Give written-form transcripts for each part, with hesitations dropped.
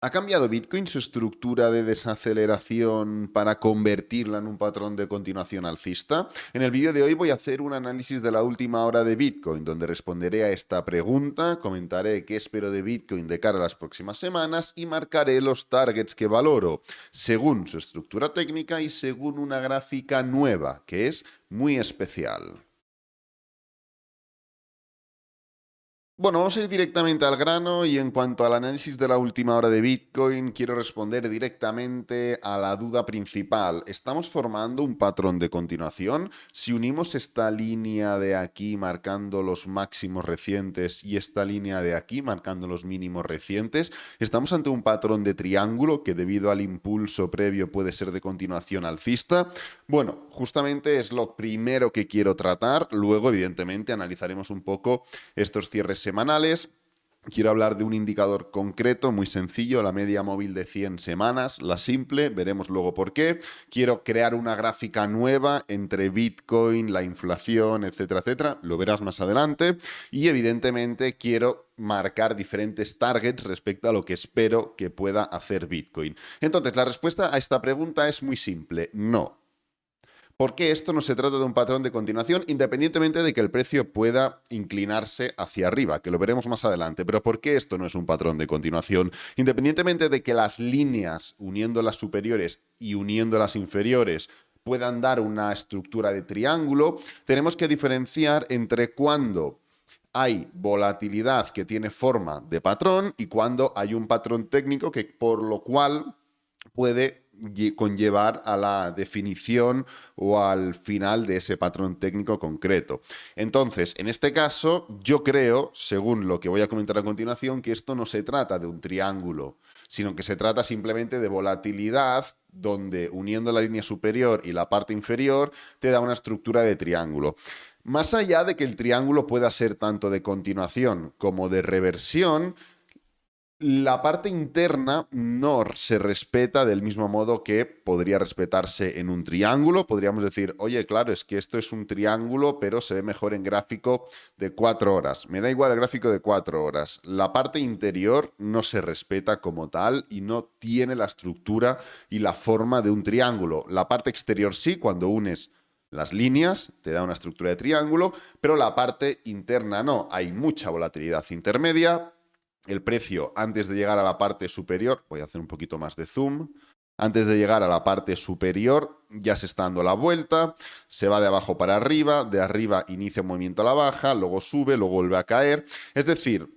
¿Ha cambiado Bitcoin su estructura de desaceleración para convertirla en un patrón de continuación alcista? En el vídeo de hoy voy a hacer un análisis de la última hora de Bitcoin, donde responderé a esta pregunta, comentaré qué espero de Bitcoin de cara a las próximas semanas y marcaré los targets que valoro, según su estructura técnica y según una gráfica nueva, que es muy especial. Bueno, vamos a ir directamente al grano y en cuanto al análisis de la última hora de Bitcoin, quiero responder directamente a la duda principal. ¿Estamos formando un patrón de continuación? Si unimos esta línea de aquí marcando los máximos recientes y esta línea de aquí marcando los mínimos recientes, ¿estamos ante un patrón de triángulo que debido al impulso previo puede ser de continuación alcista? Bueno, justamente es lo primero que quiero tratar. Luego, evidentemente, analizaremos un poco estos cierres semanales. Quiero hablar de un indicador concreto, muy sencillo, la media móvil de 100 semanas, la simple, veremos luego por qué. Quiero crear una gráfica nueva entre Bitcoin, la inflación, etcétera, etcétera, lo verás más adelante. Y evidentemente quiero marcar diferentes targets respecto a lo que espero que pueda hacer Bitcoin. Entonces, la respuesta a esta pregunta es muy simple, no. Porque esto no se trata de un patrón de continuación, independientemente de que el precio pueda inclinarse hacia arriba, que lo veremos más adelante. Pero ¿por qué esto no es un patrón de continuación? Independientemente de que las líneas uniendo las superiores y uniendo las inferiores puedan dar una estructura de triángulo, tenemos que diferenciar entre cuando hay volatilidad que tiene forma de patrón y cuando hay un patrón técnico que por lo cual puede conllevar a la definición o al final de ese patrón técnico concreto. Entonces, en este caso, yo creo, según lo que voy a comentar a continuación, que esto no se trata de un triángulo, sino que se trata simplemente de volatilidad donde uniendo la línea superior y la parte inferior te da una estructura de triángulo. Más allá de que el triángulo pueda ser tanto de continuación como de reversión, la parte interna no se respeta del mismo modo que podría respetarse en un triángulo. Podríamos decir, oye, claro, es que esto es un triángulo, pero se ve mejor en gráfico de 4 horas. Me da igual el gráfico de 4 horas. La parte interior no se respeta como tal y no tiene la estructura y la forma de un triángulo. La parte exterior sí, cuando unes las líneas, te da una estructura de triángulo, pero la parte interna no. Hay mucha volatilidad intermedia. El precio, antes de llegar a la parte superior, voy a hacer un poquito más de zoom, antes de llegar a la parte superior ya se está dando la vuelta, se va de abajo para arriba, de arriba inicia un movimiento a la baja, luego sube, luego vuelve a caer. Es decir,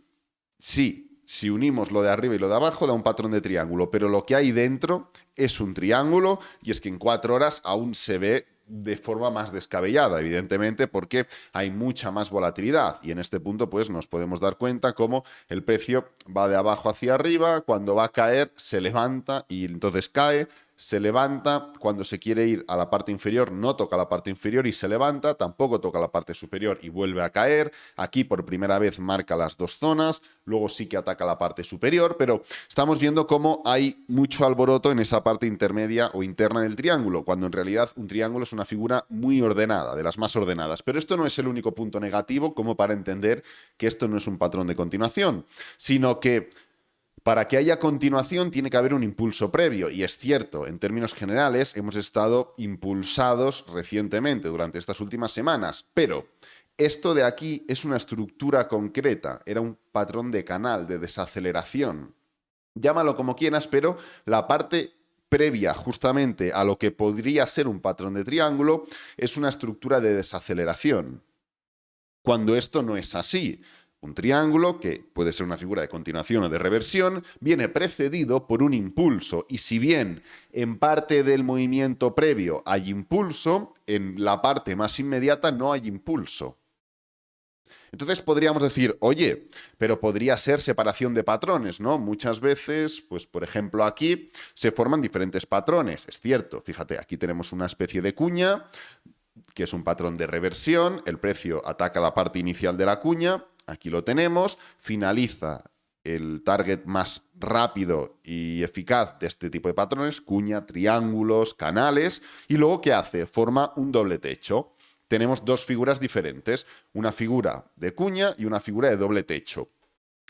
sí, si unimos lo de arriba y lo de abajo da un patrón de triángulo, pero lo que hay dentro es un triángulo y es que en 4 horas aún se ve de forma más descabellada, evidentemente, porque hay mucha más volatilidad y en este punto pues nos podemos dar cuenta cómo el precio va de abajo hacia arriba, cuando va a caer se levanta y entonces cae, se levanta, cuando se quiere ir a la parte inferior no toca la parte inferior y se levanta, tampoco toca la parte superior y vuelve a caer, aquí por primera vez marca las dos zonas, luego sí que ataca la parte superior, pero estamos viendo cómo hay mucho alboroto en esa parte intermedia o interna del triángulo, cuando en realidad un triángulo es una figura muy ordenada, de las más ordenadas, pero esto no es el único punto negativo como para entender que esto no es un patrón de continuación, sino que para que haya continuación tiene que haber un impulso previo, y es cierto, en términos generales hemos estado impulsados recientemente durante estas últimas semanas, pero esto de aquí es una estructura concreta, era un patrón de canal, de desaceleración. Llámalo como quieras, pero la parte previa justamente a lo que podría ser un patrón de triángulo es una estructura de desaceleración. Cuando esto no es así, un triángulo, que puede ser una figura de continuación o de reversión, viene precedido por un impulso. Y si bien en parte del movimiento previo hay impulso, en la parte más inmediata no hay impulso. Entonces podríamos decir, oye, pero podría ser separación de patrones, ¿no? Muchas veces, pues por ejemplo aquí, se forman diferentes patrones. Es cierto, fíjate, aquí tenemos una especie de cuña, que es un patrón de reversión, el precio ataca la parte inicial de la cuña, aquí lo tenemos, finaliza el target más rápido y eficaz de este tipo de patrones, cuña, triángulos, canales, y luego ¿qué hace? Forma un doble techo. Tenemos dos figuras diferentes, una figura de cuña y una figura de doble techo.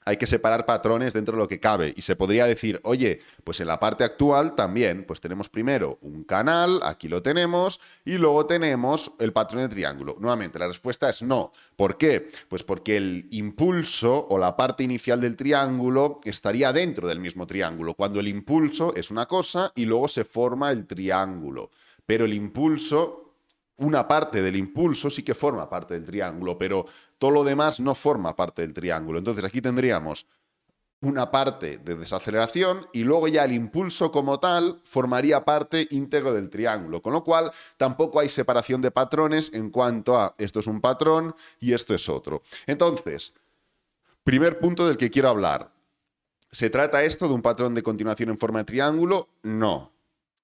hay que separar patrones dentro de lo que cabe. Y se podría decir, oye, pues en la parte actual también, pues tenemos primero un canal, aquí lo tenemos, y luego tenemos el patrón de triángulo. Nuevamente, la respuesta es no. ¿Por qué? Pues porque el impulso o la parte inicial del triángulo estaría dentro del mismo triángulo, cuando el impulso es una cosa y luego se forma el triángulo. Pero el impulso... Una parte del impulso sí que forma parte del triángulo, pero todo lo demás no forma parte del triángulo. Entonces aquí tendríamos una parte de desaceleración y luego ya el impulso como tal formaría parte íntegro del triángulo, con lo cual tampoco hay separación de patrones en cuanto a esto es un patrón y esto es otro. Entonces, primer punto del que quiero hablar. ¿Se trata esto de un patrón de continuación en forma de triángulo? No.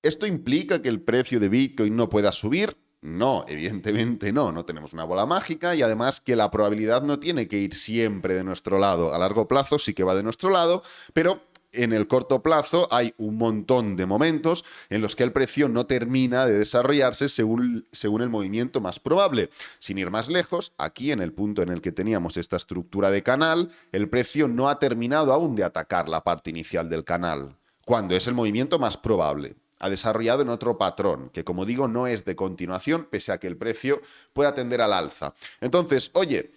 ¿Esto implica que el precio de Bitcoin no pueda subir? No, evidentemente no, no tenemos una bola mágica y además que la probabilidad no tiene que ir siempre de nuestro lado. A largo plazo sí que va de nuestro lado, pero en el corto plazo hay un montón de momentos en los que el precio no termina de desarrollarse según el movimiento más probable. Sin ir más lejos, aquí en el punto en el que teníamos esta estructura de canal, el precio no ha terminado aún de atacar la parte inicial del canal, cuando es el movimiento más probable. Ha desarrollado en otro patrón, que como digo no es de continuación, pese a que el precio pueda tender al alza. Entonces, oye,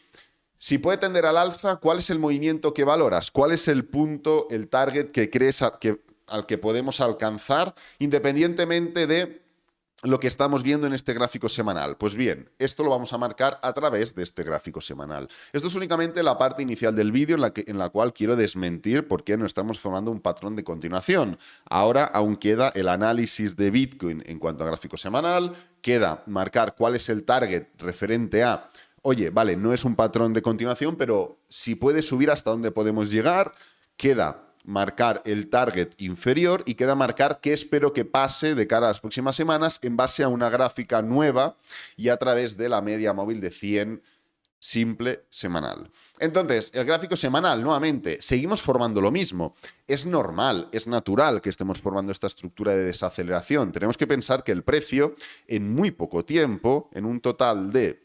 si puede tender al alza, ¿cuál es el movimiento que valoras? ¿Cuál es el punto, el target que crees al que podemos alcanzar, independientemente de lo que estamos viendo en este gráfico semanal? Pues bien, esto lo vamos a marcar a través de este gráfico semanal. Esto es únicamente la parte inicial del vídeo en la cual quiero desmentir por qué no estamos formando un patrón de continuación. Ahora aún queda el análisis de Bitcoin en cuanto a gráfico semanal, queda marcar cuál es el target referente a, oye, vale, no es un patrón de continuación, pero si puede subir hasta dónde podemos llegar, queda marcar el target inferior y queda marcar qué espero que pase de cara a las próximas semanas en base a una gráfica nueva y a través de la media móvil de 100 simple semanal. Entonces, el gráfico semanal, nuevamente, seguimos formando lo mismo. Es normal, es natural que estemos formando esta estructura de desaceleración. Tenemos que pensar que el precio en muy poco tiempo, en un total de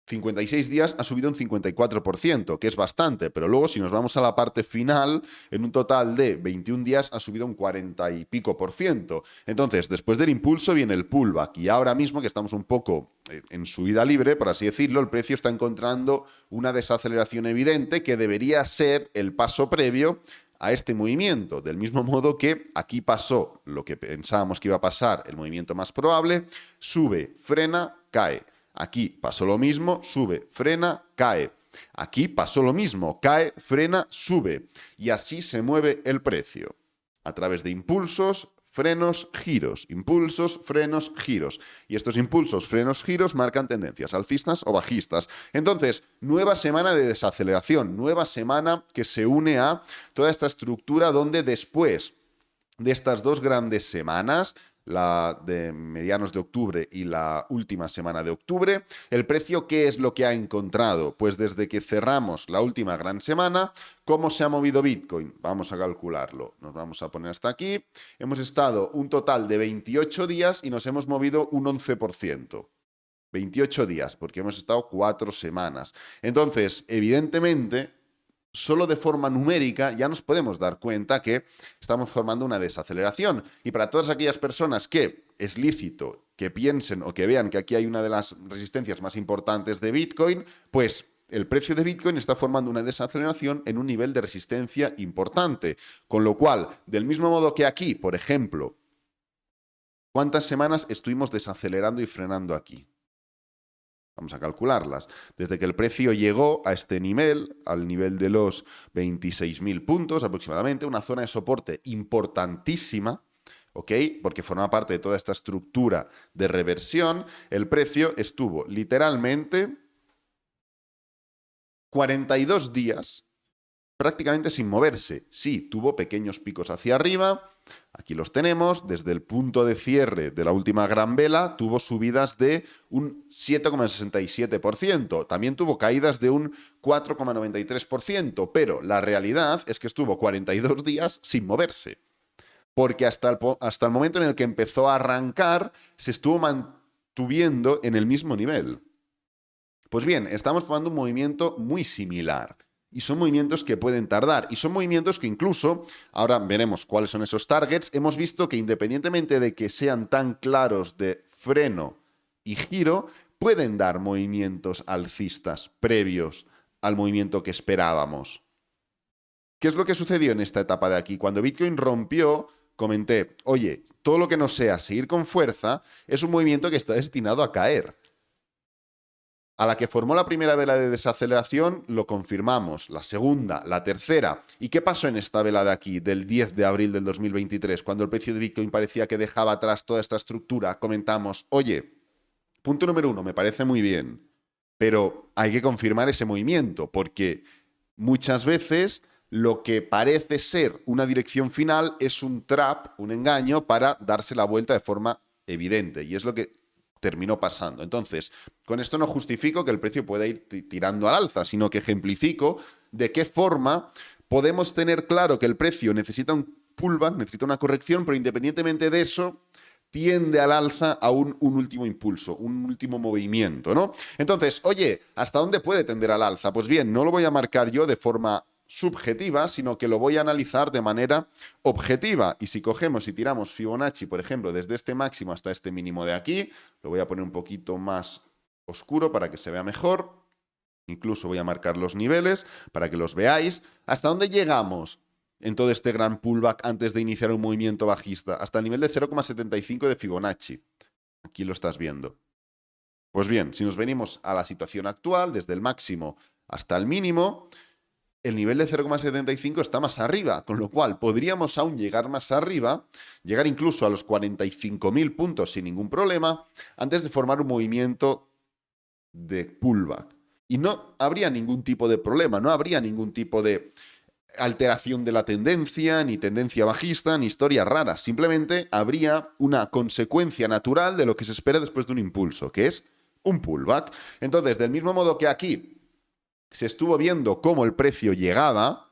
56 días ha subido un 54%, que es bastante, pero luego si nos vamos a la parte final, en un total de 21 días ha subido un 40 y pico por ciento. Entonces, después del impulso viene el pullback y ahora mismo que estamos un poco en subida libre, por así decirlo, el precio está encontrando una desaceleración evidente que debería ser el paso previo a este movimiento, del mismo modo que aquí pasó lo que pensábamos que iba a pasar, el movimiento más probable, sube, frena, cae. Aquí pasó lo mismo, sube, frena, cae. Aquí pasó lo mismo, cae, frena, sube. Y así se mueve el precio. A través de impulsos, frenos, giros. Impulsos, frenos, giros. Y estos impulsos, frenos, giros marcan tendencias alcistas o bajistas. Entonces, nueva semana de desaceleración, nueva semana que se une a toda esta estructura donde después de estas dos grandes semanas, la de medianos de octubre y la última semana de octubre, el precio, ¿qué es lo que ha encontrado? Pues desde que cerramos la última gran semana, ¿cómo se ha movido Bitcoin? Vamos a calcularlo. Nos vamos a poner hasta aquí. Hemos estado un total de 28 días y nos hemos movido un 11%. 28 días, porque hemos estado 4 semanas. Entonces, evidentemente, solo de forma numérica ya nos podemos dar cuenta que estamos formando una desaceleración. Y para todas aquellas personas que es lícito que piensen o que vean que aquí hay una de las resistencias más importantes de Bitcoin, pues el precio de Bitcoin está formando una desaceleración en un nivel de resistencia importante. Con lo cual, del mismo modo que aquí, por ejemplo, ¿cuántas semanas estuvimos desacelerando y frenando aquí? Vamos a calcularlas. Desde que el precio llegó a este nivel, al nivel de los 26.000 puntos aproximadamente, una zona de soporte importantísima, ¿ok? Porque forma parte de toda esta estructura de reversión, el precio estuvo literalmente 42 días prácticamente sin moverse. Sí, tuvo pequeños picos hacia arriba, aquí los tenemos, desde el punto de cierre de la última gran vela tuvo subidas de un 7,67%, también tuvo caídas de un 4,93%, pero la realidad es que estuvo 42 días sin moverse, porque hasta el momento en el que empezó a arrancar se estuvo mantuviendo en el mismo nivel. Pues bien, estamos formando un movimiento muy similar. Y son movimientos que pueden tardar. Y son movimientos que incluso, ahora veremos cuáles son esos targets, hemos visto que independientemente de que sean tan claros de freno y giro, pueden dar movimientos alcistas previos al movimiento que esperábamos. ¿Qué es lo que sucedió en esta etapa de aquí? Cuando Bitcoin rompió, comenté, oye, todo lo que no sea seguir con fuerza es un movimiento que está destinado a caer. A la que formó la primera vela de desaceleración, lo confirmamos. La segunda, la tercera. ¿Y qué pasó en esta vela de aquí, del 10 de abril del 2023, cuando el precio de Bitcoin parecía que dejaba atrás toda esta estructura? Comentamos, oye, punto número 1, me parece muy bien, pero hay que confirmar ese movimiento, porque muchas veces lo que parece ser una dirección final es un trap, un engaño, para darse la vuelta de forma evidente. Y es lo que terminó pasando. Entonces, con esto no justifico que el precio pueda ir tirando al alza, sino que ejemplifico de qué forma podemos tener claro que el precio necesita un pullback, necesita una corrección, pero independientemente de eso, tiende al alza a un último impulso, un último movimiento, ¿no? Entonces, oye, ¿hasta dónde puede tender al alza? Pues bien, no lo voy a marcar yo de forma subjetiva, sino que lo voy a analizar de manera objetiva. Y si cogemos y tiramos Fibonacci, por ejemplo, desde este máximo hasta este mínimo de aquí, lo voy a poner un poquito más oscuro para que se vea mejor. Incluso voy a marcar los niveles para que los veáis. ¿Hasta dónde llegamos en todo este gran pullback antes de iniciar un movimiento bajista? Hasta el nivel de 0,75 de Fibonacci. Aquí lo estás viendo. Pues bien, si nos venimos a la situación actual, desde el máximo hasta el mínimo, el nivel de 0,75 está más arriba, con lo cual podríamos aún llegar más arriba, llegar incluso a los 45.000 puntos sin ningún problema, antes de formar un movimiento de pullback. Y no habría ningún tipo de problema, no habría ningún tipo de alteración de la tendencia, ni tendencia bajista, ni historias raras. Simplemente habría una consecuencia natural de lo que se espera después de un impulso, que es un pullback. Entonces, del mismo modo que aquí se estuvo viendo cómo el precio llegaba,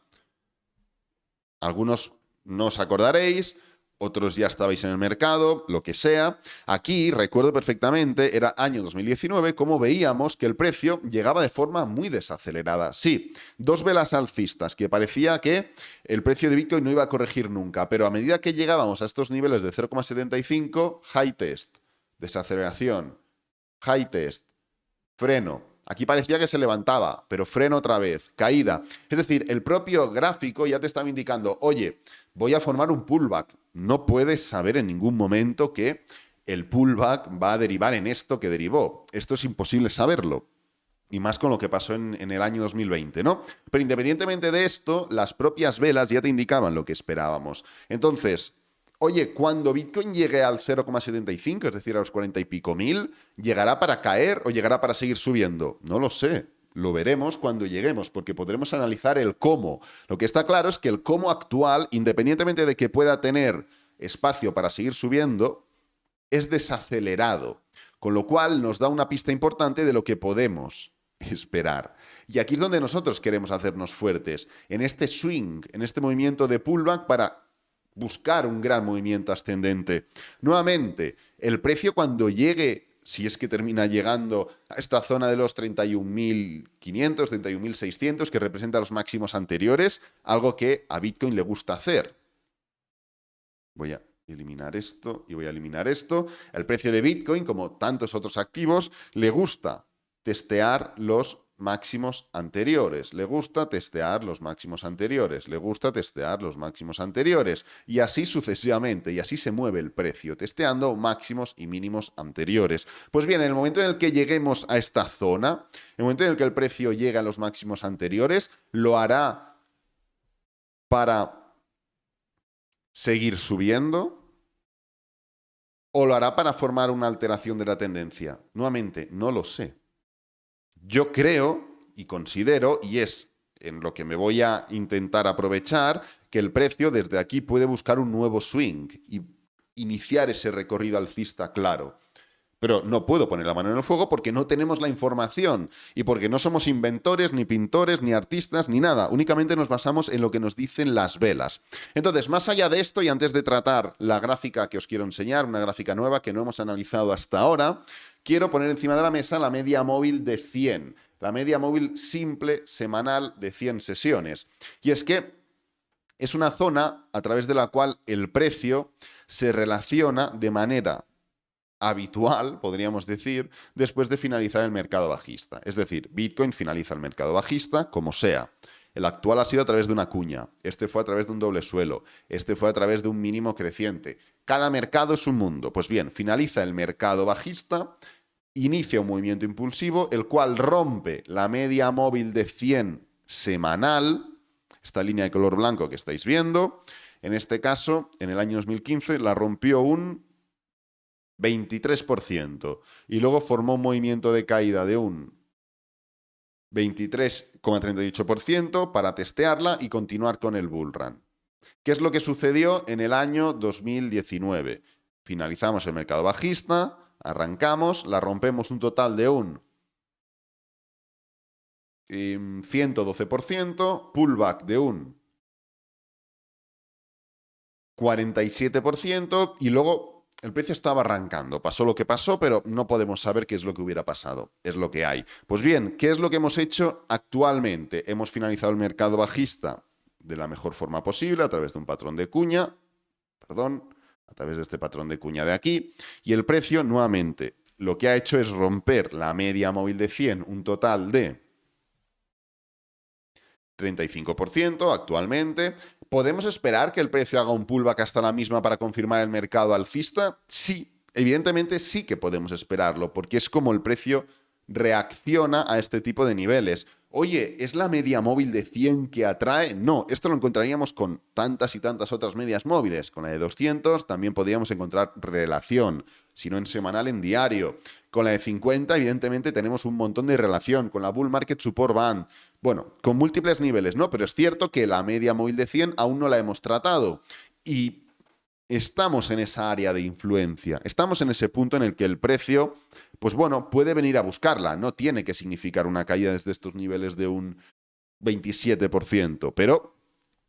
algunos no os acordaréis, otros ya estabais en el mercado, lo que sea. Aquí, recuerdo perfectamente, era año 2019, como veíamos que el precio llegaba de forma muy desacelerada. Sí, dos velas alcistas, que parecía que el precio de Bitcoin no iba a corregir nunca, pero a medida que llegábamos a estos niveles de 0,75, high test, desaceleración, high test, freno. Aquí parecía que se levantaba, pero freno otra vez, caída. Es decir, el propio gráfico ya te estaba indicando, oye, voy a formar un pullback. No puedes saber en ningún momento que el pullback va a derivar en esto que derivó. Esto es imposible saberlo. Y más con lo que pasó en el año 2020, ¿no? Pero independientemente de esto, las propias velas ya te indicaban lo que esperábamos. Entonces, oye, cuando Bitcoin llegue al 0,75, es decir, a los 40 y pico mil, ¿llegará para caer o llegará para seguir subiendo? No lo sé. Lo veremos cuando lleguemos, porque podremos analizar el cómo. Lo que está claro es que el cómo actual, independientemente de que pueda tener espacio para seguir subiendo, es desacelerado. Con lo cual nos da una pista importante de lo que podemos esperar. Y aquí es donde nosotros queremos hacernos fuertes, en este swing, en este movimiento de pullback para buscar un gran movimiento ascendente. Nuevamente, el precio cuando llegue, si es que termina llegando a esta zona de los 31.500, 31.600, que representa los máximos anteriores, algo que a Bitcoin le gusta hacer. Voy a eliminar esto y voy a eliminar esto. El precio de Bitcoin, como tantos otros activos, le gusta testear los máximos anteriores, le gusta testear los máximos anteriores, le gusta testear los máximos anteriores, y así sucesivamente, y así se mueve el precio, testeando máximos y mínimos anteriores. Pues bien, en el momento en el que lleguemos a esta zona, en el momento en el que el precio llegue a los máximos anteriores, lo hará para seguir subiendo, ¿o lo hará para formar una alteración de la tendencia? Nuevamente, no lo sé. Yo creo y considero, y es en lo que me voy a intentar aprovechar, que el precio desde aquí puede buscar un nuevo swing y iniciar ese recorrido alcista claro. Pero no puedo poner la mano en el fuego porque no tenemos la información y porque no somos inventores, ni pintores, ni artistas, ni nada. Únicamente nos basamos en lo que nos dicen las velas. Entonces, más allá de esto, y antes de tratar la gráfica que os quiero enseñar, una gráfica nueva que no hemos analizado hasta ahora, quiero poner encima de la mesa la media móvil de 100. la media móvil simple semanal de 100 sesiones. Y es que es una zona a través de la cual el precio se relaciona de manera habitual, podríamos decir, después de finalizar el mercado bajista. Es decir, Bitcoin finaliza el mercado bajista como sea. El actual ha sido a través de una cuña, este fue a través de un doble suelo, este fue a través de un mínimo creciente. Cada mercado es un mundo. Pues bien, finaliza el mercado bajista, inicia un movimiento impulsivo, el cual rompe la media móvil de 100 semanal, esta línea de color blanco que estáis viendo. En este caso, en el año 2015, la rompió un 23%. Y luego formó un movimiento de caída de un 23,38% para testearla y continuar con el bull run. ¿Qué es lo que sucedió en el año 2019? Finalizamos el mercado bajista, arrancamos, la rompemos un total de un 112%, pullback de un 47% y luego el precio estaba arrancando. Pasó lo que pasó, pero no podemos saber qué es lo que hubiera pasado. Es lo que hay. Pues bien, ¿qué es lo que hemos hecho actualmente? Hemos finalizado el mercado bajista de la mejor forma posible a través de un patrón de cuña, a través de este patrón de cuña de aquí, y el precio nuevamente lo que ha hecho es romper la media móvil de 100, un total de 35% actualmente. ¿Podemos esperar que el precio haga un pullback hasta la misma para confirmar el mercado alcista? Sí, evidentemente sí que podemos esperarlo, porque es como el precio reacciona a este tipo de niveles. Oye, ¿es la media móvil de 100 que atrae? No, esto lo encontraríamos con tantas y tantas otras medias móviles. Con la de 200 también podríamos encontrar relación, si no en semanal, en diario. Con la de 50, evidentemente, tenemos un montón de relación. Con la Bull Market Support Band. Bueno, con múltiples niveles, ¿no? Pero es cierto que la media móvil de 100 aún no la hemos tratado. Y estamos en esa área de influencia. Estamos en ese punto en el que el precio, pues bueno, puede venir a buscarla. No tiene que significar una caída desde estos niveles de un 27%. Pero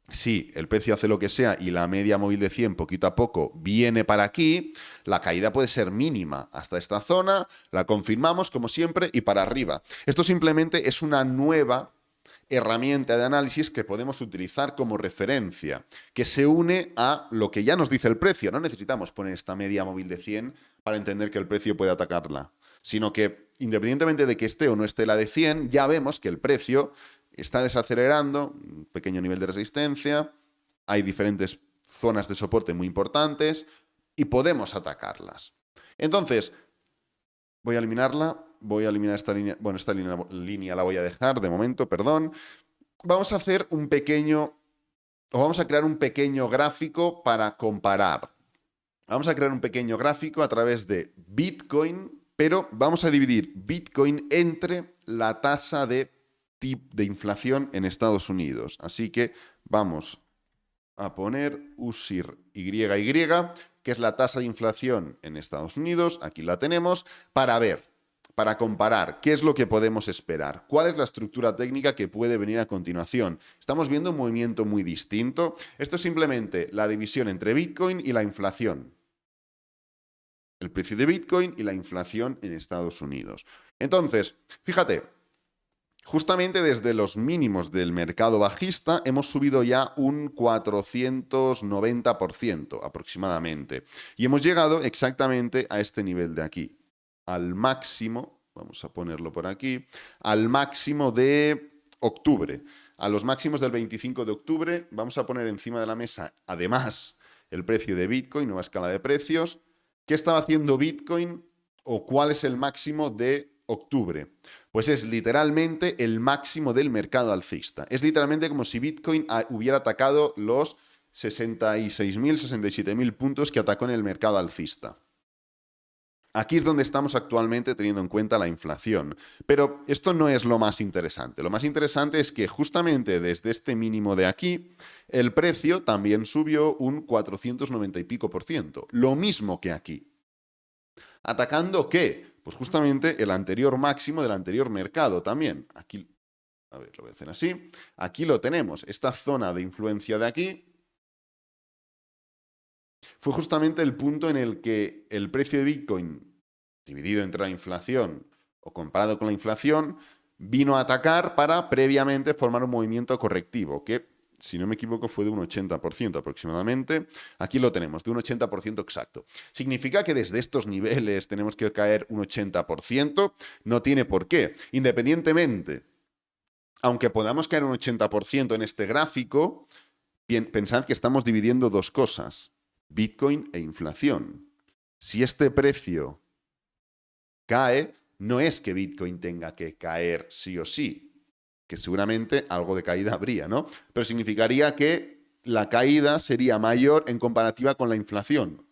si el precio hace lo que sea y la media móvil de 100 poquito a poco viene para aquí, la caída puede ser mínima hasta esta zona, la confirmamos como siempre y para arriba. Esto simplemente es una nueva herramienta de análisis que podemos utilizar como referencia, que se une a lo que ya nos dice el precio. No necesitamos poner esta media móvil de 100 para entender que el precio puede atacarla, sino que independientemente de que esté o no esté la de 100, ya vemos que el precio está desacelerando, un pequeño nivel de resistencia, hay diferentes zonas de soporte muy importantes y podemos atacarlas. Entonces, voy a eliminarla. Voy a eliminar esta línea. Bueno, esta línea la voy a dejar de momento, perdón. Vamos a hacer un pequeño, o vamos a crear un pequeño gráfico para comparar. Vamos a crear un pequeño gráfico a través de Bitcoin, pero vamos a dividir Bitcoin entre la tasa de inflación en Estados Unidos. Así que vamos a poner USIR-YY, que es la tasa de inflación en Estados Unidos. Aquí la tenemos para ver, para comparar qué es lo que podemos esperar, cuál es la estructura técnica que puede venir a continuación. Estamos viendo un movimiento muy distinto. Esto es simplemente la división entre Bitcoin y la inflación. El precio de Bitcoin y la inflación en Estados Unidos. Entonces, fíjate, justamente desde los mínimos del mercado bajista hemos subido ya un 490% aproximadamente. Y hemos llegado exactamente a este nivel de aquí. Al máximo, vamos a ponerlo por aquí, al máximo de octubre. A los máximos del 25 de octubre vamos a poner encima de la mesa, además, el precio de Bitcoin, nueva escala de precios. ¿Qué estaba haciendo Bitcoin o cuál es el máximo de octubre? Pues es literalmente el máximo del mercado alcista. Es literalmente como si Bitcoin hubiera atacado los 66.000, 67.000 puntos que atacó en el mercado alcista. Aquí es donde estamos actualmente teniendo en cuenta la inflación. Pero esto no es lo más interesante. Lo más interesante es que justamente desde este mínimo de aquí, el precio también subió un 490 y pico por ciento. Lo mismo que aquí. ¿Atacando qué? Pues justamente el anterior máximo del anterior mercado también. Aquí, a ver, lo voy a hacer así. Aquí lo tenemos. Esta zona de influencia de aquí fue justamente el punto en el que el precio de Bitcoin, dividido entre la inflación o comparado con la inflación, vino a atacar para previamente formar un movimiento correctivo, que, si no me equivoco, fue de un 80% aproximadamente. Aquí lo tenemos, de un 80% exacto. ¿Significa que desde estos niveles tenemos que caer un 80%? No tiene por qué. Independientemente, aunque podamos caer un 80% en este gráfico, bien, pensad que estamos dividiendo dos cosas, Bitcoin e inflación. Si este precio cae, no es que Bitcoin tenga que caer sí o sí, que seguramente algo de caída habría, ¿no? Pero significaría que la caída sería mayor en comparativa con la inflación,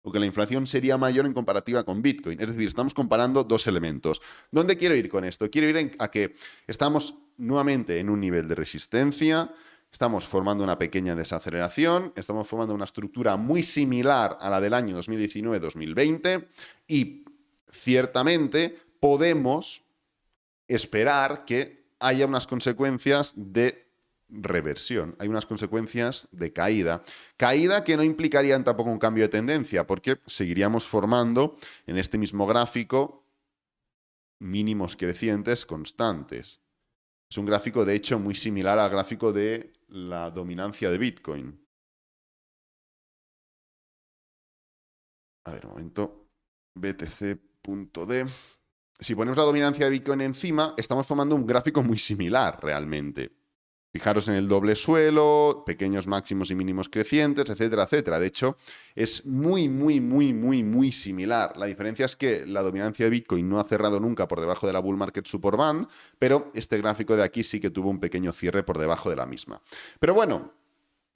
o que la inflación sería mayor en comparativa con Bitcoin. Es decir, estamos comparando dos elementos. ¿Dónde quiero ir con esto? Quiero ir a que estamos nuevamente en un nivel de resistencia, estamos formando una pequeña desaceleración, estamos formando una estructura muy similar a la del año 2019-2020 y ciertamente podemos esperar que haya unas consecuencias de reversión, hay unas consecuencias de caída. Caída que no implicarían tampoco un cambio de tendencia, porque seguiríamos formando en este mismo gráfico mínimos crecientes constantes. Es un gráfico, de hecho, muy similar al gráfico de la dominancia de Bitcoin. A ver, un momento. BTC.D. Si ponemos la dominancia de Bitcoin encima, estamos formando un gráfico muy similar realmente. Fijaros en el doble suelo, pequeños máximos y mínimos crecientes, etcétera, etcétera. De hecho, es muy similar. La diferencia es que la dominancia de Bitcoin no ha cerrado nunca por debajo de la Bull Market Support Band, pero este gráfico de aquí sí que tuvo un pequeño cierre por debajo de la misma. Pero bueno,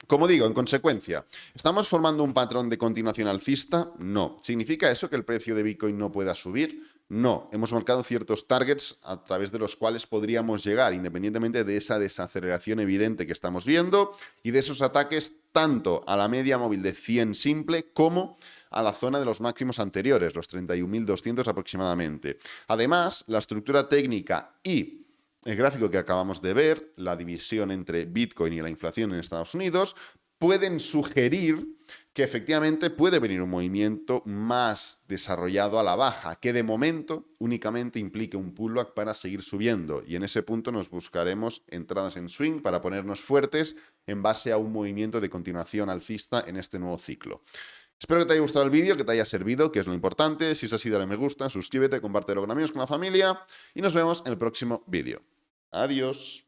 como digo, en consecuencia, ¿estamos formando un patrón de continuación alcista? No. ¿Significa eso que el precio de Bitcoin no pueda subir? No. Hemos marcado ciertos targets a través de los cuales podríamos llegar, independientemente de esa desaceleración evidente que estamos viendo y de esos ataques tanto a la media móvil de 100 simple como a la zona de los máximos anteriores, los 31.200 aproximadamente. Además, la estructura técnica y el gráfico que acabamos de ver, la división entre Bitcoin y la inflación en Estados Unidos, pueden sugerir que efectivamente puede venir un movimiento más desarrollado a la baja, que de momento únicamente implique un pullback para seguir subiendo. Y en ese punto nos buscaremos entradas en swing para ponernos fuertes en base a un movimiento de continuación alcista en este nuevo ciclo. Espero que te haya gustado el vídeo, que te haya servido, que es lo importante. Si es así, dale me gusta, suscríbete, compártelo con amigos, con la familia y nos vemos en el próximo vídeo. Adiós.